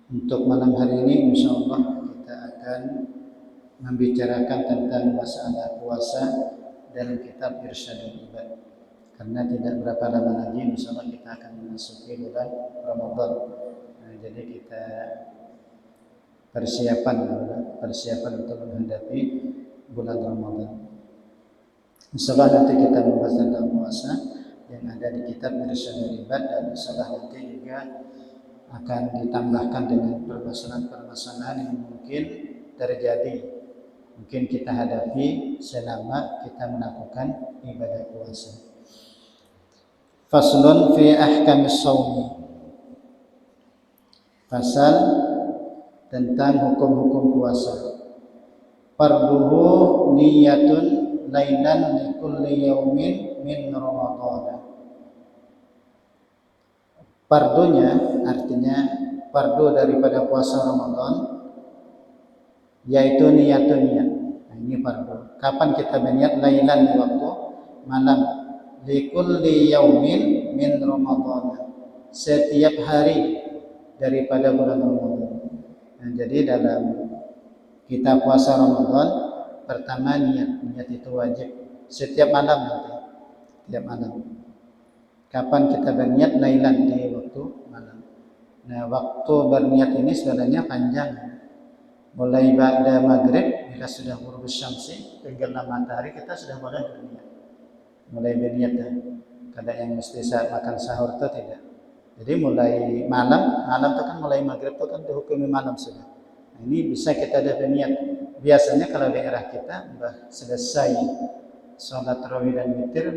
Untuk malam hari ini insyaallah kita akan membicarakan tentang masalah puasa dalam kitab Irsyadul Ibad. Karena tidak berapa lama lagi insyaallah kita akan memasuki bulan Ramadan. Jadi kita persiapan untuk menghadapi bulan Ramadan. Insyaallah nanti kita membahas tentang puasa yang ada di kitab Irsyadul Ibad, dan insyaallah nanti juga akan ditambahkan dengan permasalahan-permasalahan yang mungkin terjadi, mungkin kita hadapi selama kita melakukan ibadah puasa. Faslun fi ahkamis shaumi. Pasal tentang hukum-hukum puasa. Farduhu niyatun lailan li kulli yaumin min Ramadan. Fardunya artinya fardu daripada puasa Ramadan yaitu niyatun niyat. Nah, ini fardu. Kapan kita berniat? Lailan, di waktu malam. Li kulli yaumin min Ramadan. Setiap hari daripada bulan Ramadan. Nah, jadi dalam kita puasa Ramadan, pertama niat. Niat itu wajib setiap malam nanti. Setiap malam. Kapan kita berniat? Lailan, di waktu malam. Nah, waktu berniat ini sebenarnya panjang. Mulai pada maghrib, bila sudah ghurub syamsi, tenggelam matahari, kita sudah boleh berniat. Mulai berniat ya. Kadang yang mesti saat makan sahur itu tidak. Jadi mulai malam itu kan mulai maghrib itu kan dihukumi malam sudah. Nah, ini bisa kita ada berniat. Biasanya kalau daerah kita sudah selesai sholat tarawih dan witir,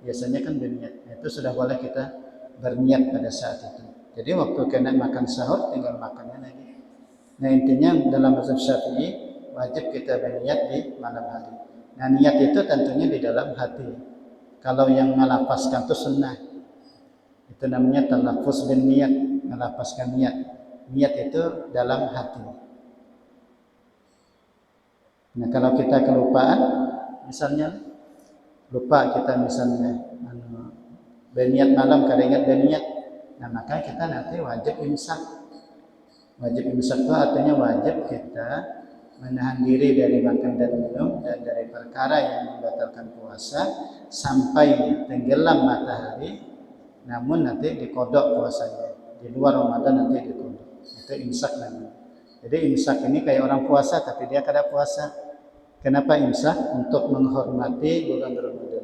biasanya kan berniat. Nah, itu sudah boleh kita berniat pada saat itu. Jadi waktu kena makan sahur tinggal makannya lagi. Nah, intinya dalam mazhab Syafi'i wajib kita berniat di malam hari. Nah, niat itu tentunya di dalam hati. Kalau yang melafazkan itu sunnah. Itu namanya talaffuz bin niat, melafazkan niat. Niat itu dalam hati. Nah, kalau kita kelupaan, misalnya lupa kita misalnya berniat malam, kada ingat berniat, nah maka kita nanti wajib imsak. Wajib imsak itu artinya wajib kita menahan diri dari makan dan minum dan dari perkara yang membatalkan puasa sampai tenggelam matahari, namun nanti dikodok puasanya. Di luar Ramadan nanti dikodok. Itu imsak namanya. Jadi imsak ini kayak orang puasa tapi dia kada puasa. Kenapa imsak? Untuk menghormati bulan Ramadan.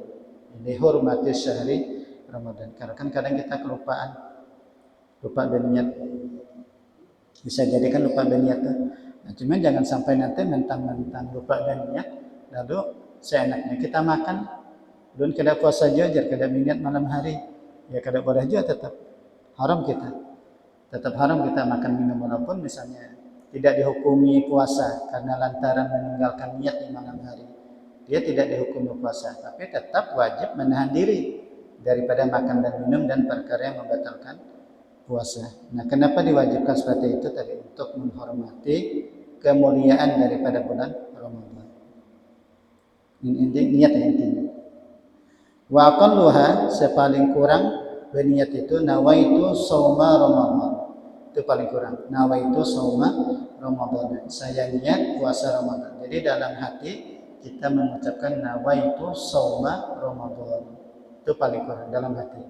Ini hormati syahri Ramadan. Karena kan kadang kita kelupaan, lupa berniat. Bisa jadi kan lupa berniat. Nah, cuma jangan sampai nanti mentang-mentang lupa berniat, lalu seenaknya kita makan, belum kada puasa jajar, kada berniat malam hari, ya kada boleh juga, tetap haram kita makan minum, walaupun misalnya tidak dihukumi puasa karena lantaran meninggalkan niat di malam hari, dia tidak dihukumi puasa, tapi tetap wajib menahan diri daripada makan dan minum dan perkara yang membatalkan puasa. Nah, kenapa diwajibkan seperti itu tadi? Untuk menghormati kemuliaan daripada bulan Ramadan. Ini niat ya intinya. Wa aqalluha, sepaling kurang berniat itu nawaitu shauma Ramadan. Itu paling kurang. Nawaitu shauma Ramadan. Saya niat puasa Ramadan. Jadi dalam hati kita mengucapkan nawaitu shauma Ramadan. Itu paling kurang dalam hati.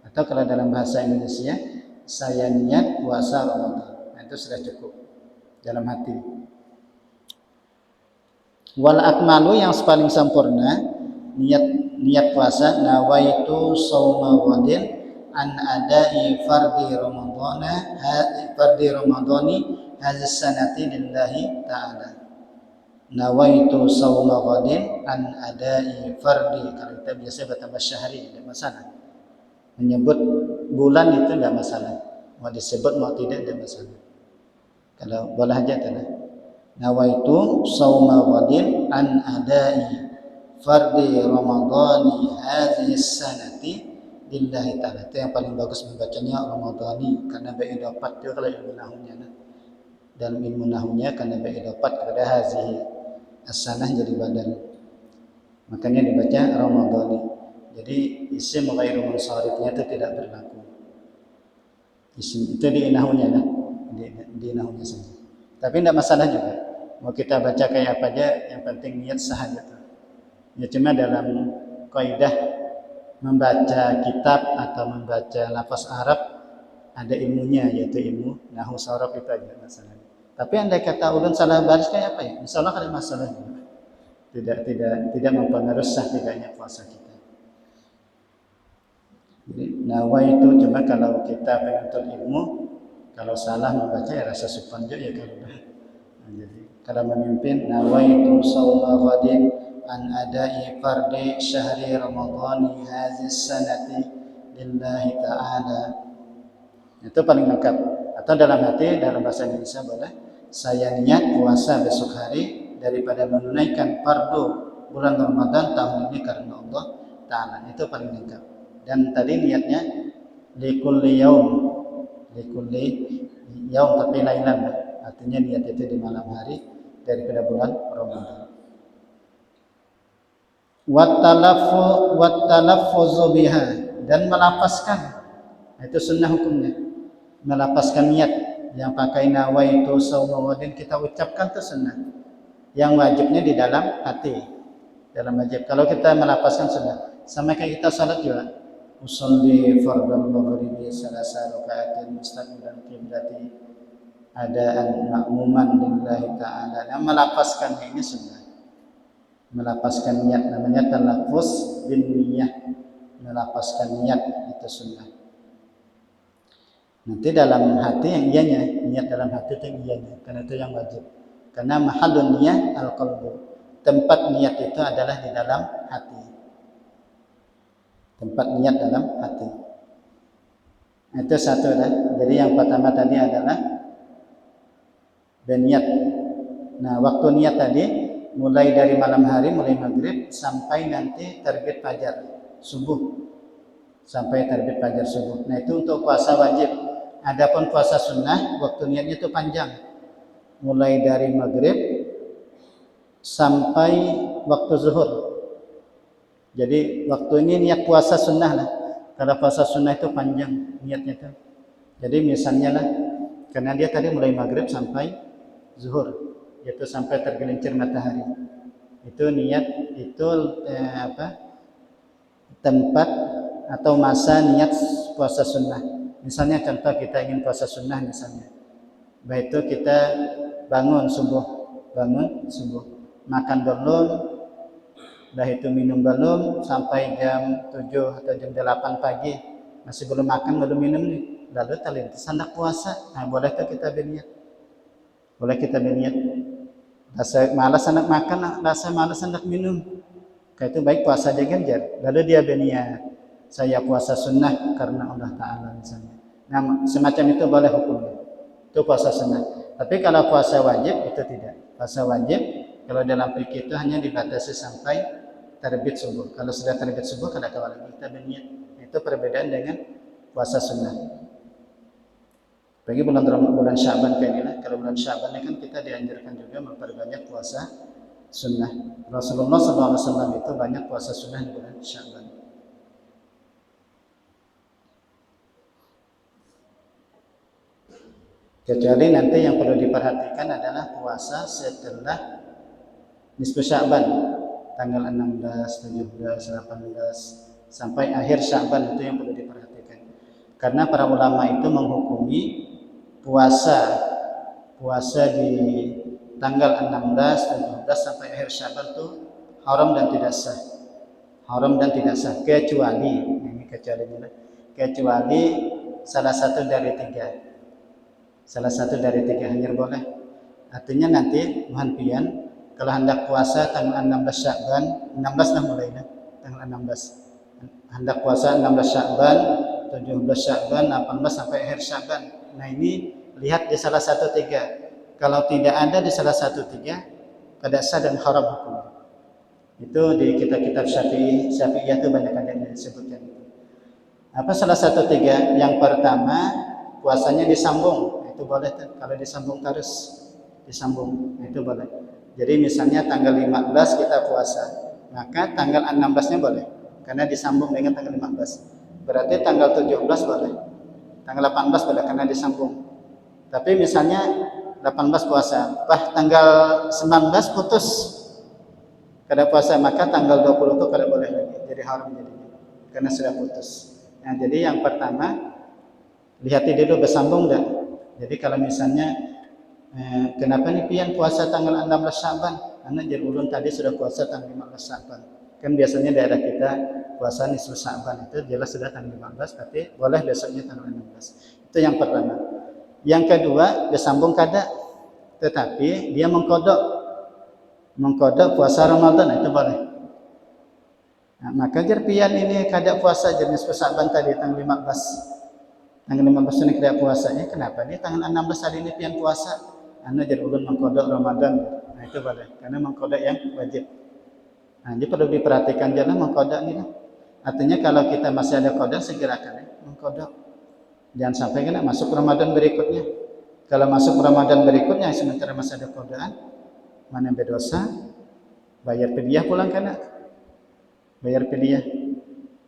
Atau kalau dalam bahasa Indonesia, saya niat puasa Ramadan. Nah, itu sudah cukup dalam hati. Wal akmalu, yang paling sempurna niat puasa, nawaitu shauma ghadin an adai fardi ramadani hadhihi sanati lillahi ta'ala. Nawaitu shauma ghadin an adai fardi. Kalau kita biasa bertambah syahri, tidak masalah. Menyebut bulan itu tidak masalah. Mau disebut mau tidak masalah. Kalau boleh aja tidak. Nawaitu shauma ghadin an adai fardi ramadhani hadhihi sanati lillahi ta'ala. Itu yang paling bagus membacanya ramadhani, karena beidafat itu kalau ilmu nahwnya. Dalam ilmu nahwnya karena beidafat kepada hadhihi as-sanah jadi badal. Makanya dibaca ramadhani. Jadi isim ghairu munsharifnya itu tidak berlaku. Isim itu di nahwnya di nahunya saja. Tapi tidak masalah juga. Mau kita baca kayak apa aja, yang penting niat sah gitu. Ya cuma dalam kaidah membaca kitab atau membaca lafaz Arab ada ilmunya, yaitu ilmu nahwu sorof itu aja masalahnya. Tapi andai kata ulun salah baris kayak apa ya? Insya Allah ada masalah juga. Tidak mempengaruhi sah tidaknya puasa kita. Jadi nawa itu cuma kalau kita penuntut ilmu, kalau salah membaca ya rasa sopan juga ya kalau. Nah, jadi kalau memimpin nawa itu shauma ghadin an adai fardi syahri ramadhani hadhihi sanati lillahi ta'ala. Itu paling lengkap. Atau dalam hati dalam bahasa Indonesia boleh, saya niat puasa besok hari daripada menunaikan fardu bulan Ramadan tahun ini karena Allah Ta'ala. Itu paling lengkap. Dan tadi niatnya likulli yaum tapi lailan, artinya niat itu di malam hari daripada bulan Ramadan. Wattalaffuzu biha, dan melapaskan, itu sunnah hukumnya, melapaskan niat. Yang pakai nawaitu shauma ghadin kita ucapkan itu sunnah. Yang wajibnya di dalam hati, dalam wajib. Kalau kita melapaskan sunnah, sama kayak kita salat juga. Usolli fardhu maghribi salasa rakaatin mustaqbilan qiblati adaan ma'muman lillahi ta'ala. Yang melapaskan ini sunnah. Melapaskan niat namanya talaffuz bin niyah. Melapaskan niat itu sunnah. Nanti dalam hati yang iyanya, niat dalam hati itu yang iyanya, karena itu yang wajib. Karena mahallun niyah al-qalbu. Tempat niat itu adalah di dalam hati. Tempat niat dalam hati. Itu satu dah. Jadi yang pertama tadi adalah berniat. Nah, waktu niat tadi mulai dari malam hari, mulai maghrib sampai nanti terbit fajar subuh. Sampai terbit fajar subuh. Nah, itu untuk puasa wajib. Adapun puasa sunnah, waktu niatnya itu panjang. Mulai dari maghrib sampai waktu zuhur. Jadi waktu ini niat puasa sunnah lah. Karena puasa sunnah itu panjang niatnya itu. Jadi misalnya lah, karena dia tadi mulai maghrib sampai zuhur, yaitu sampai tergelincir matahari. Itu niat itu tempat atau masa niat puasa sunnah. Misalnya contoh kita ingin puasa sunnah misalnya. Baik itu kita bangun subuh, makan belum, dah itu minum belum, sampai jam 7 atau jam 8 pagi masih belum makan, belum minum nih, lalu terlintas hendak puasa. Nah, boleh tuh kita berniat, rasa malas hendak makan, rasa malas hendak minum, kayak itu baik puasa aja ganjar. Lalu dia berniat, saya puasa sunnah karena Allah Ta'ala misalnya. Nah, semacam itu boleh hukumnya, itu puasa sunnah. Tapi kalau puasa wajib itu tidak. Puasa wajib kalau dalam fikih itu hanya dibatasi sampai terbit subuh. Kalau sudah terbit subuh kada kawal kita berniat. Itu perbedaan dengan puasa sunnah. Bagi bulan Sya'ban kayak ini, kalau bulan Sya'ban kan kita dianjurkan juga memperbanyak puasa sunnah. Rasulullah SAW itu banyak puasa sunnah di bulan Sya'ban. Kecuali nanti yang perlu diperhatikan adalah puasa setelah nisfu Sya'ban, tanggal 16, 17, 18 sampai akhir Sya'ban, itu yang perlu diperhatikan. Karena para ulama itu menghukumi puasa di tanggal 16, 17 sampai akhir Sya'ban itu haram dan tidak sah. Kecuali salah satu dari tiga hanya boleh. Artinya nanti mohon pian kalau hendak puasa tanggal 16 Sya'ban, 16 lah mulainya, tanggal 16. Hendak puasa 16 Sya'ban, 17 Sya'ban, 18 sampai akhir Sya'ban. Nah, ini lihat di salah satu tiga. Kalau tidak ada di salah satu tiga, pada sah dan haram hukum. Itu di kitab-kitab Syafi'iyah itu banyak yang disebutkan. Apa salah satu tiga? Yang pertama, puasanya disambung. Itu boleh tuh, kalau disambung itu boleh. Jadi misalnya tanggal 15 kita puasa, maka tanggal 16-nya boleh karena disambung dengan tanggal 15. Berarti tanggal 17 boleh, tanggal 18 boleh karena disambung. Tapi misalnya 18 puasa, tanggal 19 putus kada puasa, maka tanggal 20 itu kada boleh lagi, jadi haram jadinya karena sudah putus. Nah, jadi yang pertama lihat dulu bersambung enggak. Jadi kalau misalnya kenapa nih pian puasa tanggal 16 Syaban? Karena jadi ulun tadi sudah puasa tanggal 15 Syaban. Kan biasanya daerah kita puasa nisfu Syaban itu jelas sudah tanggal 15, tapi boleh besoknya tanggal 16. Itu yang pertama. Yang kedua, bersambung kada, tetapi dia mengkodok puasa Ramadan, itu boleh. Nah, maka pian ini kada puasa jenis Syaban tadi tanggal 15. Tanggal 15 ini kada puasanya, kenapa nih tanggal 16 hari ini pian puasa? Anda jadi ulun mengkodok Ramadan. Nah, itu boleh, karena mengkodok yang wajib. Nah, ini perlu diperhatikan jangan mengkodok ini. Artinya kalau kita masih ada kodok, segerakan ya, mengkodok. Jangan sampai kena masuk Ramadan berikutnya. Kalau masuk Ramadan berikutnya sementara masih ada kodokan, mana berdosa, bayar fidyah pulang kena. Bayar fidyah,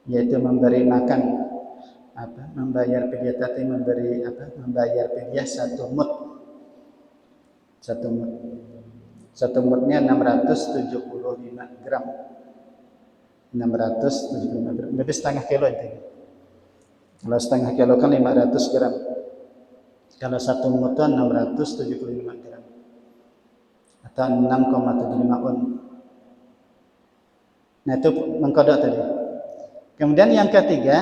yaitu memberi makan membayar fidyah tadi membayar fidyah 1 mud. 1 mudnya 675 gram. 675 gram, lebih setengah kilo itu. Kalau setengah kilo kan 500 gram. Kalau 1 mud 675 gram. Atau 6,75 on. Nah, itu mengkodok tadi. Kemudian yang ketiga,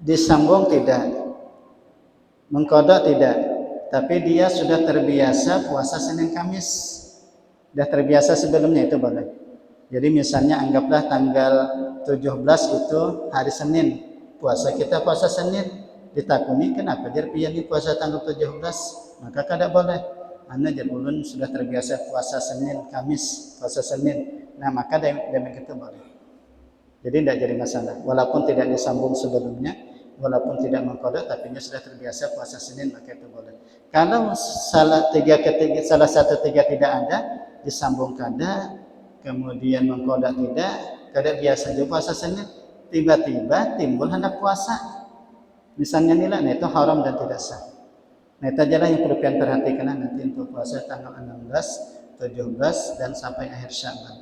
disambung tidak. Mengkodok tidak. Tapi dia sudah terbiasa puasa Senin Kamis. Sudah terbiasa sebelumnya, itu boleh. Jadi misalnya anggaplah tanggal 17 itu hari Senin. Puasa Senin. Ditakuni kenapa jar pian di puasa tanggal 17? Maka kada boleh. Anda jar ulun sudah terbiasa puasa Senin Kamis, puasa Senin. Nah, maka demikian itu boleh. Jadi tidak jadi masalah. Walaupun tidak disambung sebelumnya, walaupun tidak mengkodok, tapi dia sudah terbiasa puasa Senin, maka itu boleh. Kalau salah satu tiga tidak ada, disambung kada, kemudian mengkodok tidak, kada biasa juga puasa Senin, tiba-tiba timbul hendak puasa. Misalnya nilai, nah itu haram dan tidak sah. Nah, itu adalah yang perlu kalian perhatikan nanti untuk puasa tanggal 16, 17 dan sampai akhir Syaban.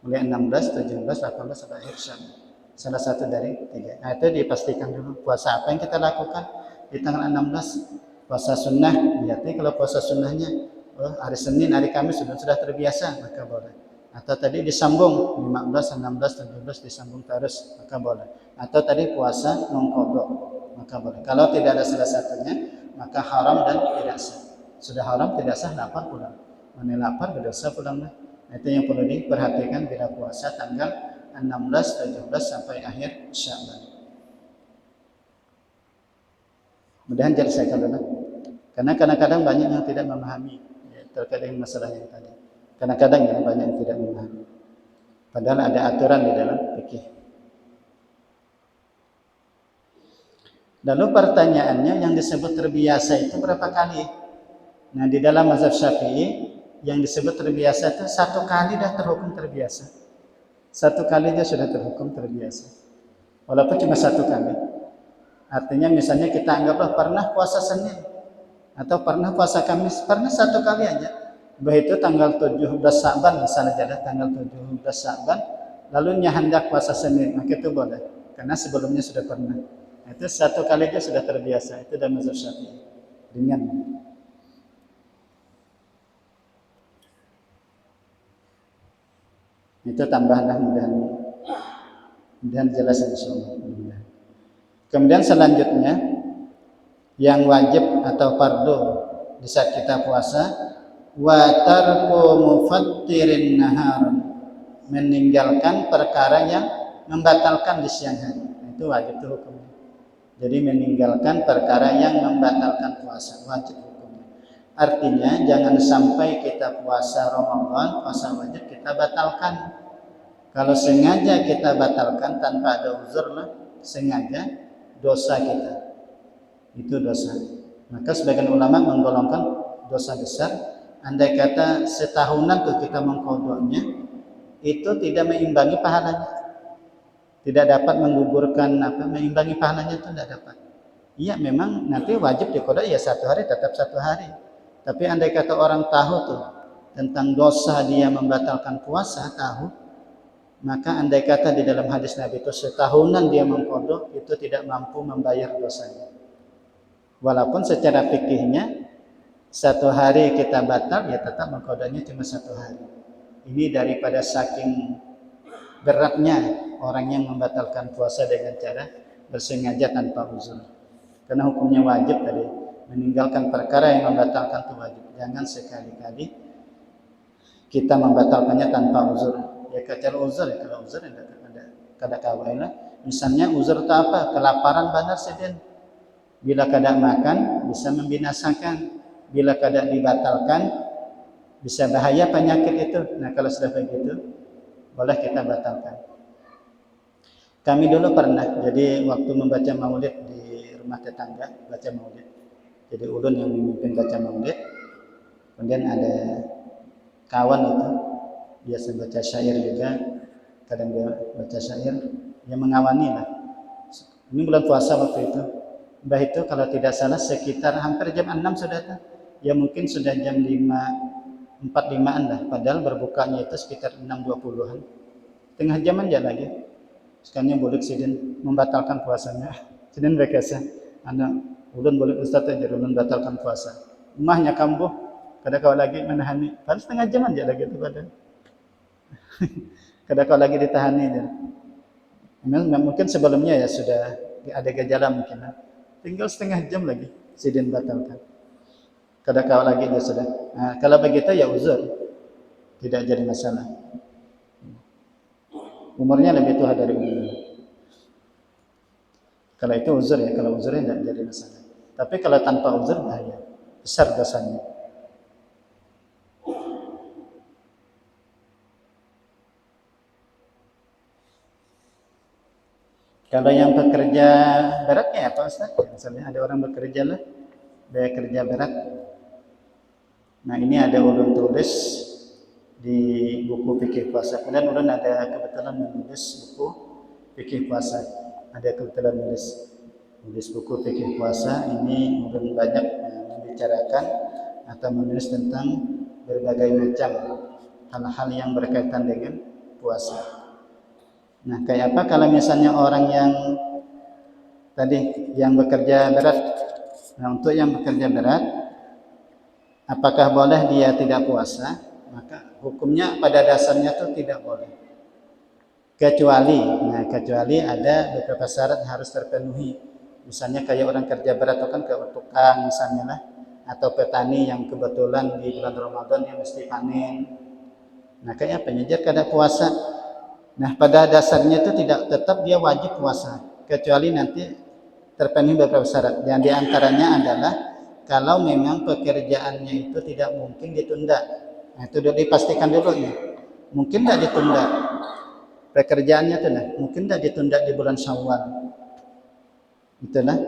Mulai 16, 17, 18 sampai akhir Syaban. Salah satu dari 3. Nah, itu dipastikan dulu puasa apa yang kita lakukan di tanggal 16. Puasa sunnah, berarti kalau puasa sunnahnya hari Senin, hari Kamis sudah terbiasa, maka boleh. Atau tadi disambung 15, 16, 17 disambung terus, maka boleh. Atau tadi puasa mengkodok, maka boleh. Kalau tidak ada salah satunya, maka haram dan tidak sah. Sudah haram tidak sah, lapar pulang. Mana lapar berdosa pulang. Itu yang perlu diperhatikan bila puasa tanggal 16, 17 sampai akhir Syaban. Mudah-mudahan jadi saya katakan. Karena kadang-kadang banyak yang tidak memahami terkait dengan masalah yang tadi. Kadang-kadang ya banyak yang tidak memahami. Padahal ada aturan di dalam fikih. Lalu pertanyaannya, yang disebut terbiasa itu berapa kali? Nah, di dalam mazhab Syafi'i yang disebut terbiasa itu 1 kali dah terhukum terbiasa. 1 kali dia sudah terhukum terbiasa. Walaupun cuma 1 kali. Artinya misalnya kita anggaplah pernah puasa Senin atau pernah puasa Kamis, pernah 1 kali aja. Begitu tanggal 17 Syaban misalnya ada tanggal 17 Syaban, lalu hendak puasa Senin, maka itu boleh. Karena sebelumnya sudah pernah. Itu 1 kali dia sudah terbiasa. Itu dalam mazhab Syafi'i. Ringan. Itu tambahanlah mudah-mudahan jelas insyaallah. Kemudian selanjutnya yang wajib atau fardu di saat kita puasa, wa tarku mufattirin nahar, meninggalkan perkara yang membatalkan di siang hari. Itu wajib itu hukumnya. Jadi meninggalkan perkara yang membatalkan puasa, wajib hukumnya. Artinya jangan sampai kita puasa Ramadan, puasa wajib kita batalkan. Kalau sengaja kita batalkan tanpa ada uzur lah, sengaja, dosa kita. Itu dosa. Maka sebagian ulama menggolongkan dosa besar. Andai kata setahunan tuh kita mengkodoknya, itu tidak mengimbangi pahalanya. Tidak dapat menggugurkan meimbangi pahalanya, itu tidak dapat. Iya memang nanti wajib diqada ya 1 hari tetap 1 hari. Tapi andai kata orang tahu tuh tentang dosa dia membatalkan puasa, tahu, maka andai kata di dalam hadis Nabi itu setahunan dia mengqada itu tidak mampu membayar dosanya. Walaupun secara fikihnya 1 hari kita batal ya tetap mengqadanya cuma 1 hari. Ini daripada saking beratnya orang yang membatalkan puasa dengan cara bersengaja tanpa uzur. Karena hukumnya wajib tadi, meninggalkan perkara yang membatalkan itu wajib. Jangan sekali-kali kita membatalkannya tanpa uzur. Ya kecuali uzur ya, kalau uzur ada kada kawailah. Misalnya uzur itu apa? Kelaparan benar sedang. Bila kada makan bisa membinasakan. Bila kada dibatalkan bisa bahaya penyakit itu. Nah kalau sudah begitu boleh kita batalkan. Kami dulu pernah, jadi waktu membaca maulid di rumah tetangga, baca maulid. Jadi ulun yang memimpin baca maulid. Kemudian ada kawan itu, biasa baca syair juga, kadang dia baca syair, yang mengawani lah. Ini bulan puasa waktu itu. Mbah itu kalau tidak salah sekitar hampir jam 6 sudah tuh. Ya mungkin sudah jam 5, 4.5an lah. Padahal berbukanya itu sekitar 6.20an. Tengah jam aja lagi. Sekarang boleh sidin membatalkan puasanya. Sidin berkata, anak ulun boleh ustaz aja ulun batalkan puasa. Emahnya kambuh, kada kau lagi menahani. Padahal setengah jam aja lagi itu padahal. Kada kau lagi ditahani aja. Mungkin sebelumnya ya sudah ada gejala mungkin. Tinggal setengah jam lagi sidin batalkan. Kada kau lagi dia sudah. Nah, kalau begitu ya uzur. Tidak jadi masalah. Umurnya lebih tua dari umur. Kalau itu uzur ya, kalau uzurnya tidak jadi masalah. Tapi kalau tanpa uzur bahaya, besar dosanya. Kalau yang bekerja beratnya apa Ustaz? Misalnya ada orang bekerja lah, dia kerja berat. Nah ini ada ulun tulis di buku fikih puasa. Kemudian ulun ada kebetulan menulis buku fikih puasa. Ada kebetulan menulis buku fikih puasa. Ini ulun banyak membicarakan atau menulis tentang berbagai macam hal-hal yang berkaitan dengan puasa. Nah, kayak apa kalau misalnya orang yang tadi yang bekerja berat? Nah, untuk yang bekerja berat, apakah boleh dia tidak puasa? Maka hukumnya pada dasarnya itu tidak boleh. Kecuali ada beberapa syarat yang harus terpenuhi. Misalnya kayak orang kerja berat itu kan ke tukang misalnya lah, atau petani yang kebetulan di bulan Ramadan dia mesti panen. Nah, kayak penyejar kada puasa. Nah, pada dasarnya itu tidak tetap dia wajib puasa, kecuali nanti terpenuhi beberapa syarat. Yang diantaranya adalah kalau memang pekerjaannya itu tidak mungkin ditunda. Nah, itu dipastikan dulu nih. Mungkin tidak ditunda pekerjaannya itu, mungkin tidak ditunda di bulan Syawal. Itulah.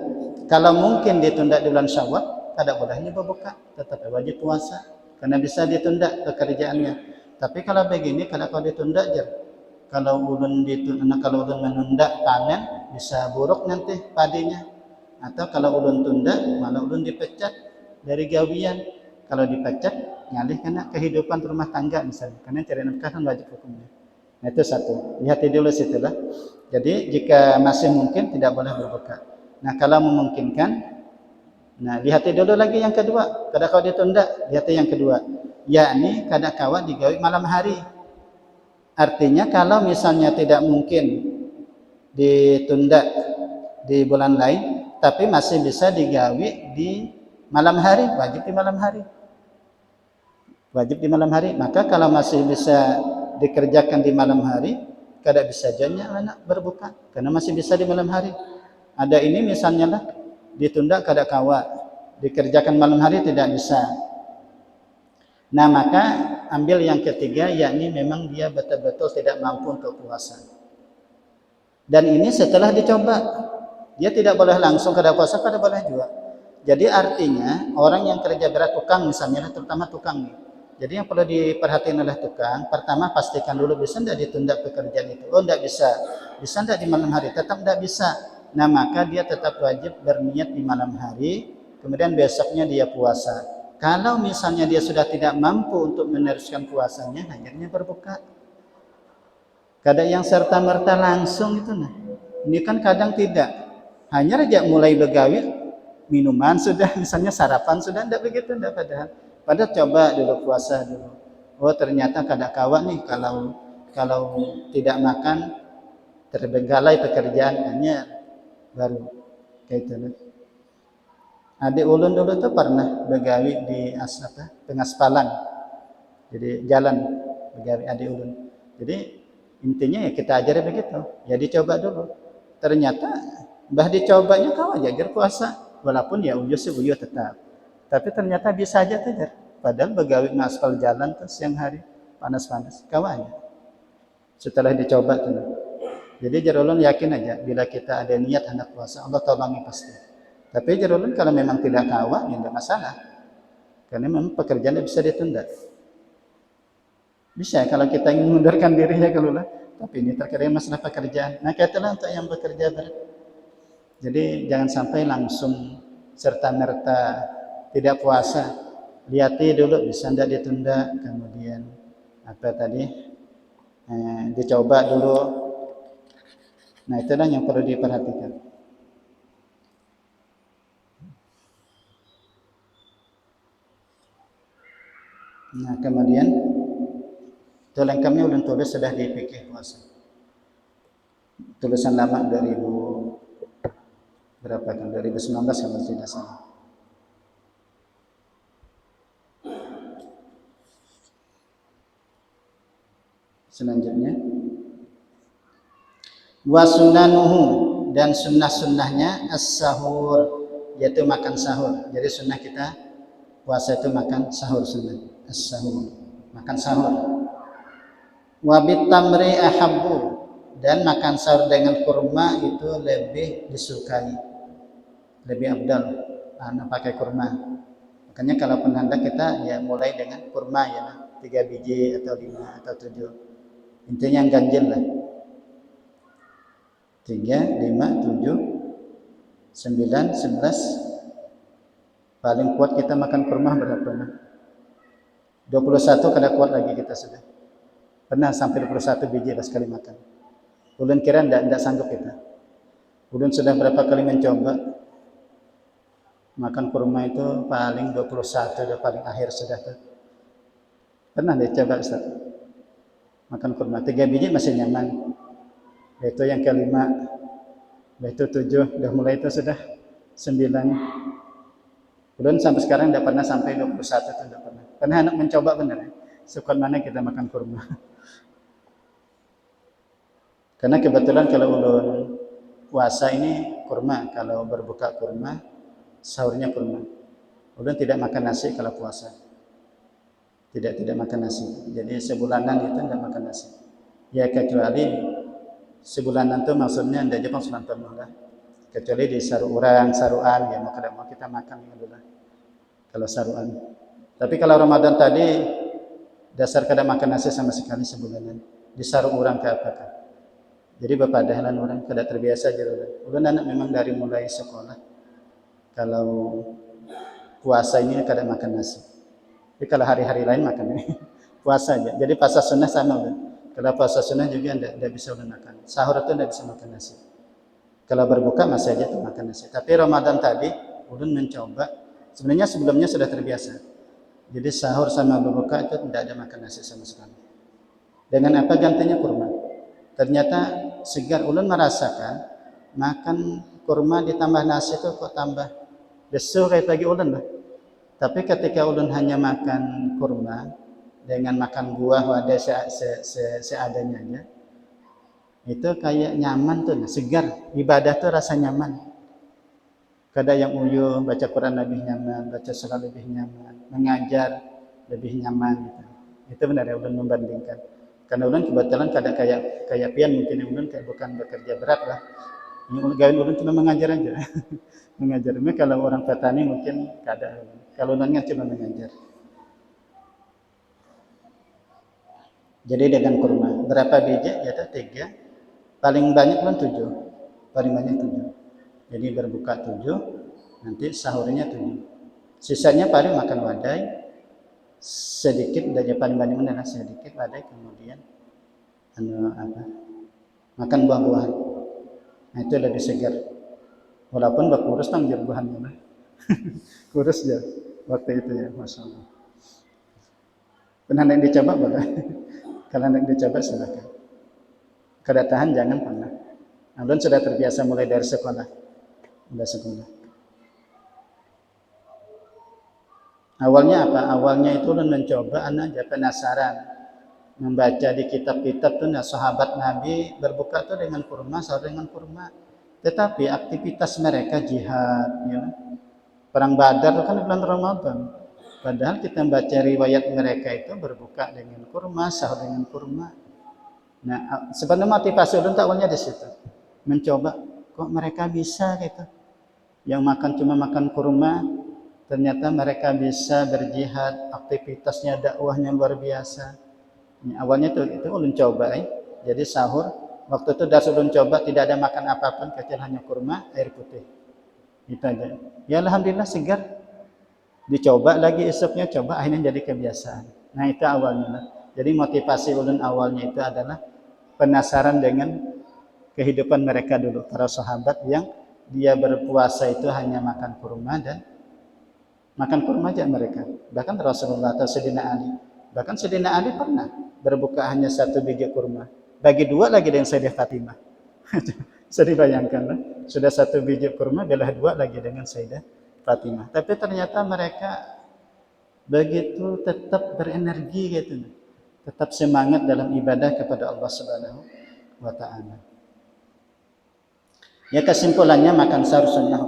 Kalau mungkin ditunda di bulan Syawal, kada bolehnya berbuka, tetap wajib puasa karena bisa ditunda pekerjaannya. Tapi kalau begini, kalau kau ditunda aja. Kalau ulun menunda panen bisa buruk nanti padinya. Atau kalau ulun tunda malah ulun dipecat dari gawian. Kalau dipecat ngalih kena kehidupan rumah tangga misalnya. Karena cari nafkah kan wajib hukumnya. Nah itu satu. Lihat dulu situlah. Jadi jika masih mungkin tidak boleh berbuka. Nah kalau memungkinkan, nah lihat dulu lagi yang kedua. Kada kau ditunda, lihat yang kedua. Yakni kada kawa digawi malam hari. Artinya kalau misalnya tidak mungkin ditunda di bulan lain, tapi masih bisa digawi di malam hari, wajib di malam hari. Wajib di malam hari. Maka kalau masih bisa dikerjakan di malam hari, kada bisa jadinya anak berbuka karena masih bisa di malam hari. Ada ini misalnya lah ditunda kada kawa, dikerjakan malam hari tidak bisa. Nah maka ambil yang ketiga, yakni memang dia betul-betul tidak mampu untuk puasa. Dan ini setelah dicoba, dia tidak boleh langsung kada puasa, kada boleh juga. Jadi artinya orang yang kerja berat tukang misalnya, terutama tukang nih. Jadi yang perlu diperhatikan oleh tukang, pertama pastikan dulu bisa tidak ditunda pekerjaan itu. Oh tidak bisa, bisa tidak di malam hari, tetap tidak bisa. nah maka dia tetap wajib berniat di malam hari, kemudian besoknya dia puasa. Kalau misalnya dia sudah tidak mampu untuk meneruskan puasanya, akhirnya berbuka. Kadang yang serta-merta langsung itu nah. Ini kan kadang tidak. Hanya saja mulai begawi, minuman sudah, misalnya sarapan sudah, tidak begitu, tidak padahal. Padahal coba dulu puasa dulu. Oh ternyata kadang kawan nih kalau tidak makan terbengkalai pekerjaannya baru kayak itu. Adik ulun dulu tuh pernah begawi di pengaspalan. Jadi jalan begawi adik ulun. Jadi intinya ya kita ajari begitu. Ya dicoba dulu. Ternyata bah dicobanya kau aja puasa. Walaupun ya uyu sih uyu tetap. Tapi ternyata bisa aja tejar. Padahal begawi ngaspal jalan tuh siang hari panas-panas. Kau aja. Setelah dicoba tuh. Jadi jarulun yakin aja bila kita ada niat hendak puasa, Allah tolongi pasti. Tapi jarulun kalau memang tidak kawa, ya tidak masalah. Karena memang pekerjaannya bisa ditunda. Bisa kalau kita ingin mengundurkan dirinya keluar. Tapi ini terkadang masalah pekerjaan. Nah, katalah untuk yang bekerja berat. Jadi jangan sampai langsung serta-merta tidak puasa. Lihat dulu bisa tidak ditunda, kemudian apa tadi dicoba dulu. Nah, itulah yang perlu diperhatikan. Nah, kemudian itu lengkapnya ulun tulis sudah di fikih puasa. Tulisan lama 2000 berapa kan 2019 kalau tidak salah. Selanjutnya wa sunanuhu, dan sunnah-sunnahnya as-sahur, yaitu makan sahur. Jadi sunnah kita puasa itu makan sahur, sunnah as-sahur, makan sahur. Wa bitamri ahabbu, dan makan sahur dengan kurma itu lebih disukai, lebih abdal pakai kurma. Makanya kalau hendak kita ya mulai dengan kurma ya 3 biji atau 5 atau 7. Intinya yang ganjil lah. 3, 5, 7, 9, 11. Paling kuat kita makan kurma berapa? 21 kada kuat lagi kita sudah. Pernah sampai 21 biji lah sekali makan. Ulun kira tidak sanggup kita. Ulun sudah berapa kali mencoba makan kurma itu paling 21 udah paling akhir sudah tuh. Pernah deh coba Ustaz. Makan kurma 3 biji masih nyaman. Itu yang kelima, itu 7, udah mulai itu sudah 9. Ulun sampai sekarang tidak pernah sampai 21 itu tidak pernah. Pernah anak mencoba benar ya. Sekuat mana kita makan kurma. Karena kebetulan kalau ulun puasa ini kurma, kalau berbuka kurma, sahurnya kurma. Ulun tidak makan nasi kalau puasa. Tidak makan nasi. Jadi sebulanan itu tidak makan nasi. Ya kecuali sebulanan itu maksudnya tidak Jepang sebulan penuh lah. Kecuali di saruan ya mau kita makan dulu lah. Kalau saruan. Tapi kalau Ramadan tadi dasar kada makan nasi sama sekali sebulanan. Di saru orang ke apakah. Jadi bapadahalan orang kada terbiasa jadi. Ulun anak memang dari mulai sekolah. Kalau puasa ini kada makan nasi. Tapi kalau hari-hari lain makan ini. Puasa aja. Jadi puasa sunnah sama kan. Kalau puasa sunnah juga tidak bisa ulun makan. Sahur itu tidak bisa makan nasi. Kalau berbuka masih aja tuh makan nasi. Tapi Ramadan tadi ulun mencoba. Sebenarnya sebelumnya sudah terbiasa. Jadi sahur sama berbuka itu tidak ada makan nasi sama sekali. Dengan apa gantinya kurma. Ternyata segar. Ulun merasakan makan kurma ditambah nasi itu kok tambah desu kayak bagi ulun lah. Tapi ketika ulun hanya makan kurma dengan makan buah wadah seadanya aja, itu kayak nyaman tuh, segar. Ibadah tuh rasa nyaman. Kada yang uyuh, baca Quran lebih nyaman, baca salat lebih nyaman, mengajar lebih nyaman gitu. Itu benar ya ulun membandingkan. Karena ulun kebetulan kada kayak pian mungkin ulun kayak bukan bekerja berat lah. Gawe ulun cuma mengajar aja. Mengajar. Ini kalau orang petani mungkin kada. Kalau ulun kan cuma mengajar. Jadi dengan kurma berapa biji? Yaitu 3. Paling banyak kan 7. Paling banyak 7. Jadi berbuka 7, nanti sahurnya 7. Sisanya paling makan wadai sedikit, dan paling mana sedikit wadai, kemudian makan buah-buahan. Nah itu lebih segar. Walaupun kurus tang buahannya, kurus ya waktu itu ya, masya Allah. Pernah yang dicoba boleh? Kalau yang dicoba silakan. Kedatangan jangan pernah. Alun sudah terbiasa mulai dari sekolah. Awalnya apa? Awalnya itu ulun mencoba, anak aja penasaran. Membaca di kitab-kitab tuh, nah sahabat Nabi berbuka tuh dengan kurma, sahur dengan kurma. Tetapi aktivitas mereka jihad, ya. Perang Badar itu kan bulan Ramadan. Padahal kita membaca riwayat mereka itu berbuka dengan kurma, sahur dengan kurma. Nah, sebenarnya motivasi ulun awalnya di situ. Mencoba, kok mereka bisa gitu. Yang makan cuma makan kurma, ternyata mereka bisa berjihad, aktivitasnya dakwahnya luar biasa. Awalnya itu ulun coba, jadi sahur waktu itu dah ulun coba tidak ada makan apapun kecuali hanya kurma, air putih. Itu aja. Ya alhamdulillah segar. Dicoba lagi esoknya, coba akhirnya jadi kebiasaan. Nah itu awalnya. Jadi motivasi ulun awalnya itu adalah penasaran dengan kehidupan mereka dulu, para sahabat yang dia berpuasa itu hanya makan kurma dan makan kurma aja mereka. Bahkan Rasulullah atau Sayyidina Ali. Bahkan Sayyidina Ali pernah berbuka hanya 1 biji kurma. Bagi 2 lagi dengan Sayyidah Fatimah. Bisa dibayangkan lah. Sudah 1 biji kurma, belah 2 lagi dengan Sayyidah Fatimah. Tapi ternyata mereka begitu tetap berenergi gitu. Tetap semangat dalam ibadah kepada Allah Subhanahu wa Ta'ala. Ya kesimpulannya makan sahur sunnah